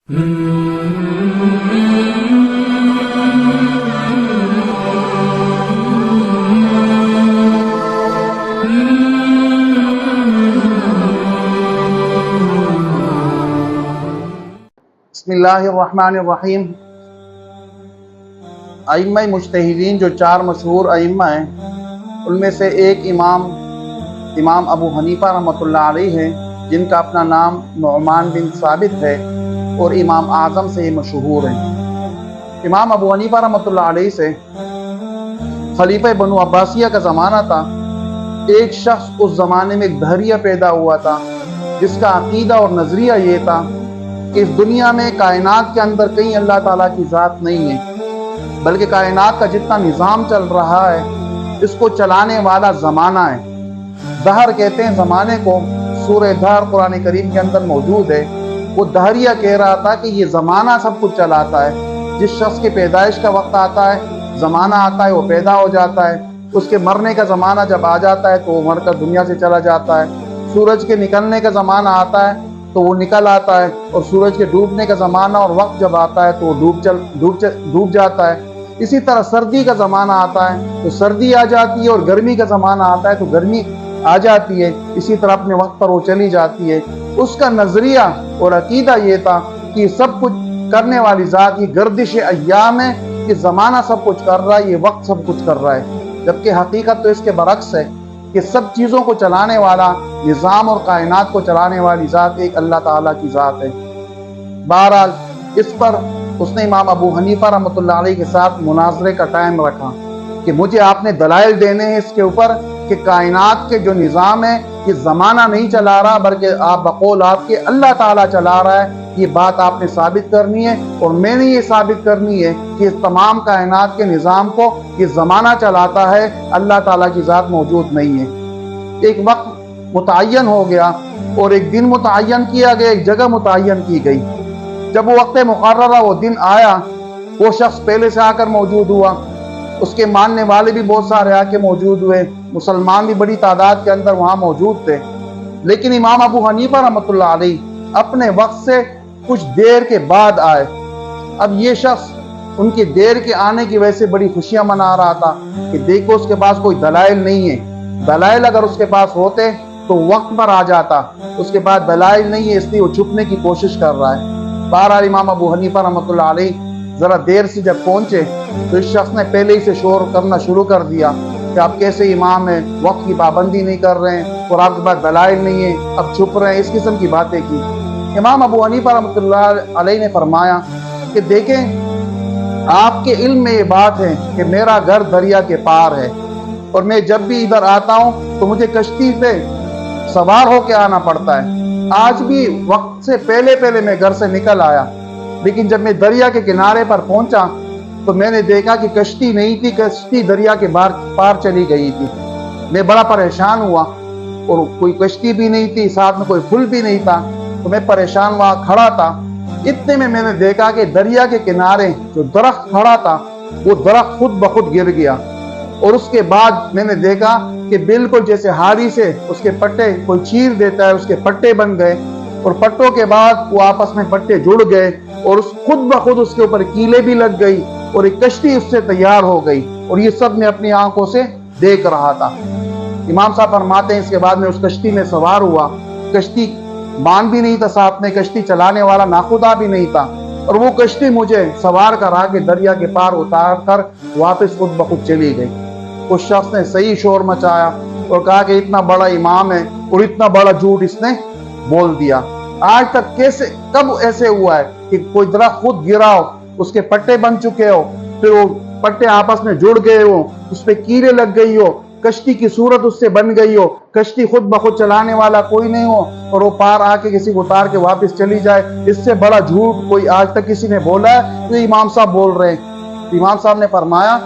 बिस्मिल्लाहिर्रहमानिर्रहीम। अइम्मा मुज्तहिदीन जो चार मशहूर अइम्मा हैं, उनमें से एक इमाम अबू हनीफा रहमतुल्लाह अलैह हैं, जिनका अपना नाम नुअमान बिन साबित है और इमाम आज़म से ये मशहूर हैं। इमाम अबू हनीफा रहमतुल्लाह अलैह से खलीफा बनु अब्बासिया का ज़माना था। एक शख्स उस ज़माने में एक दहरिया पैदा हुआ था, जिसका अकीदा और नज़रिया ये था कि इस दुनिया में कायनात के अंदर कहीं अल्लाह ताला की ज़ात नहीं है, बल्कि कायनात का जितना निज़ाम चल रहा है, इसको चलाने वाला ज़माना है। दहर कहते हैं ज़माने को। सूरह दहर कुरान करीम के अंदर मौजूद है। वो दहरिया कह रहा था कि ये ज़माना सब कुछ चलाता है। जिस शख्स की पैदाइश का वक्त आता है, ज़माना आता है, वो पैदा हो जाता है। उसके मरने का ज़माना जब आ जाता है तो वो मर कर दुनिया से चला जाता है। सूरज के निकलने का ज़माना आता है तो वो निकल आता है, और सूरज के डूबने का ज़माना और वक्त जब आता है तो वो डूब जाता है। इसी तरह सर्दी का ज़माना आता है तो सर्दी आ जाती है, और गर्मी का ज़माना आता है तो गर्मी आ जाती है। इसी तरह अपने वक्त पर वो चली जाती है। उसका नज़रिया और अकीदा ये था कि सब कुछ करने वाली ज़ात ये गर्दिश अय्याम है, कि ज़माना सब कुछ कर रहा है, ये वक्त सब कुछ कर रहा है। जबकि हकीकत तो इसके बरक्स है कि सब चीज़ों को चलाने वाला, निज़ाम और कायनात को चलाने वाली ज़ात एक अल्लाह ताला की ज़ात है। बहरहाल इस पर उसने इमाम अबू हनीफा रहमतुल्लाह अलैह के साथ मुनाज़रे का टाइम रखा कि मुझे आपने दलाइल देने हैं इसके ऊपर कि कायनात के जो निज़ाम है ये ज़माना नहीं चला रहा, बल्कि आप बकौल आपके अल्लाह ताला चला रहा है। ये बात आपने साबित करनी है, और मैंने ये साबित करनी है कि इस तमाम कायनात के निज़ाम को ये ज़माना चलाता है, अल्लाह ताला की ज़ात मौजूद नहीं है। एक वक्त मुतय्यन हो गया, और एक दिन मुतय्यन किया गया, एक जगह मुतय्यन की गई। जब वो वक्त मुकर्ररा वो दिन आया, वो शख्स पहले से आकर मौजूद हुआ। उसके मानने वाले भी बहुत सारे आके मौजूद हुए, मुसलमान भी बड़ी तादाद के अंदर वहाँ मौजूद थे। लेकिन इमाम अबू हनीफा रहमतुल्लाह अलैह अपने वक्त से कुछ देर के बाद आए। अब ये शख्स उनकी देर के आने की वजह से बड़ी खुशियां मना रहा था कि देखो उसके पास कोई दलाइल नहीं है। दलाइल अगर उसके पास होते तो वक्त पर आ जाता, उसके पास दलाइल नहीं है, इसलिए वो छुपने की कोशिश कर रहा है। बहरहाल इमाम अबू हनीफा रहमतुल्लाह अलैह ज़रा देर से जब पहुंचे तो इस शख्स ने पहले ही से शोर करना शुरू कर दिया कि आप कैसे इमाम हैं, वक्त की पाबंदी नहीं कर रहे हैं, और आपके पास दलाइल नहीं है, अब छुप रहे हैं। इस किस्म की बातें की। इमाम अबू हनीफा रहमतुल्लाह अलैह ने फरमाया कि देखें, आपके इल्म में ये बात है कि मेरा घर दरिया के पार है, और मैं जब भी इधर आता हूँ तो मुझे कश्ती पे सवार होकर आना पड़ता है। आज भी वक्त से पहले मैं घर से निकल आया, लेकिन जब मैं दरिया के किनारे पर पहुंचा तो मैंने देखा कि कश्ती नहीं थी, कश्ती दरिया के पार चली गई थी। मैं बड़ा परेशान हुआ, और कोई कश्ती भी नहीं थी, साथ में कोई पुल भी नहीं था, तो मैं परेशान वहाँ खड़ा था। इतने में मैंने देखा कि दरिया के किनारे जो दरख्त खड़ा था वो दरख्त खुद ब खुद गिर गया, और उसके बाद मैंने देखा कि बिल्कुल जैसे हारी से उसके पट्टे कोई चीर देता है, उसके पट्टे बन गए, और पट्टों के बाद वो आपस में पट्टे जुड़ गए, और उस खुद ब खुद उसके ऊपर कीले भी लग गई, और एक कश्ती उससे तैयार हो गई। और ये सब मैं अपनी आंखों से देख रहा था। इमाम साहब फरमाते हैं इसके बाद में उस कश्ती में सवार हुआ। कश्ती बांध भी नहीं था साथ में, कश्ती चलाने वाला नाखुदा भी नहीं था, और वो कश्ती मुझे सवार करा के दरिया के पार उतार कर वापस खुद ब खुद चली गई। उस शख्स ने सही शोर मचाया और कहा कि इतना बड़ा इमाम है और इतना बड़ा झूठ इसने बोल दिया। आज तक कैसे, कब ऐसे हुआ है कि कोई दरख्त खुद गिरा हो, उसके पट्टे बन चुके हो, फिर वो पट्टे आपस में जुड़ गए हो, उस पे कीड़े लग गई हो, कश्ती की सूरत उससे बन गई हो, कश्ती खुद ब खुद चलाने वाला कोई नहीं हो, और वो पार आके किसी को उतार के वापस चली जाए। इससे बड़ा झूठ कोई आज तक किसी ने बोला है? तो इमाम साहब बोल रहे हैं। इमाम साहब ने फरमाया,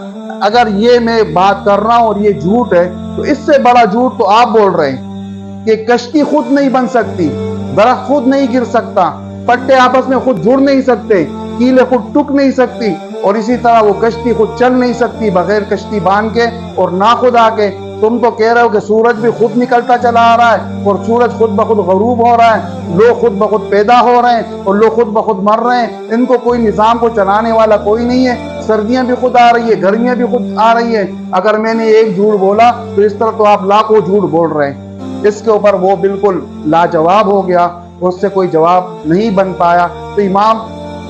अगर ये मैं बात कर रहा हूँ और ये झूठ है, तो इससे बड़ा झूठ तो आप बोल रहे हैं कि कश्ती खुद नहीं बन सकती, दरख्त खुद नहीं गिर सकता, पट्टे आपस में खुद जुड़ नहीं सकते, कीले खुद टूट नहीं सकती, और इसी तरह वो कश्ती खुद चल नहीं सकती बगैर कश्ती बांध के, और ना खुद आके तुम तो कह रहे हो कि सूरज भी खुद निकलता चला आ रहा है और सूरज खुद बखुद गरूब हो रहा है, लोग खुद बखुद पैदा हो रहे हैं और लोग खुद बखुद मर रहे हैं, इनको कोई निज़ाम को चलाने वाला कोई नहीं है, सर्दियां भी खुद आ रही है, गर्मियां भी खुद आ रही है। अगर मैंने एक झूठ बोला तो इस तरह तो आप लाखों झूठ बोल रहे हैं। इसके ऊपर वो बिल्कुल लाजवाब हो गया, उससे कोई जवाब नहीं बन पाया। तो इमाम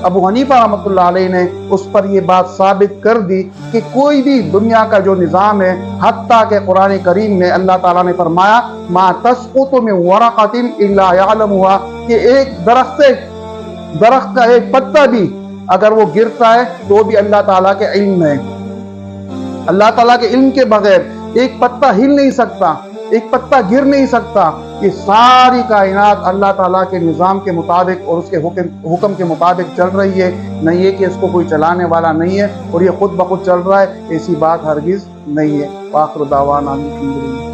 अबू हनीफा रहमतुल्लाह अलैह ने उस पर ये बात साबित कर दी कि कोई भी दुनिया का जो निज़ाम है, हत्ता के कुरान करीम में अल्लाह ताला ने फरमाया मा तस्कुतु मिन वरक़तिन इल्ला यअलमुहा, कि एक दरख्त का एक पत्ता भी अगर वो गिरता है तो भी अल्लाह ताला के इल्म में है। अल्लाह ताला के इल्म के बगैर एक पत्ता हिल नहीं सकता, एक पत्ता गिर नहीं सकता। ये सारी कायनात अल्लाह ताला के निज़ाम के मुताबिक और उसके हुक्म के मुताबिक चल रही है, नहीं है कि इसको कोई चलाने वाला नहीं है और ये खुद बखुद चल रहा है, ऐसी बात हरगिज़ नहीं है। आखिर दावाना अल्हम्दुलिल्लाह।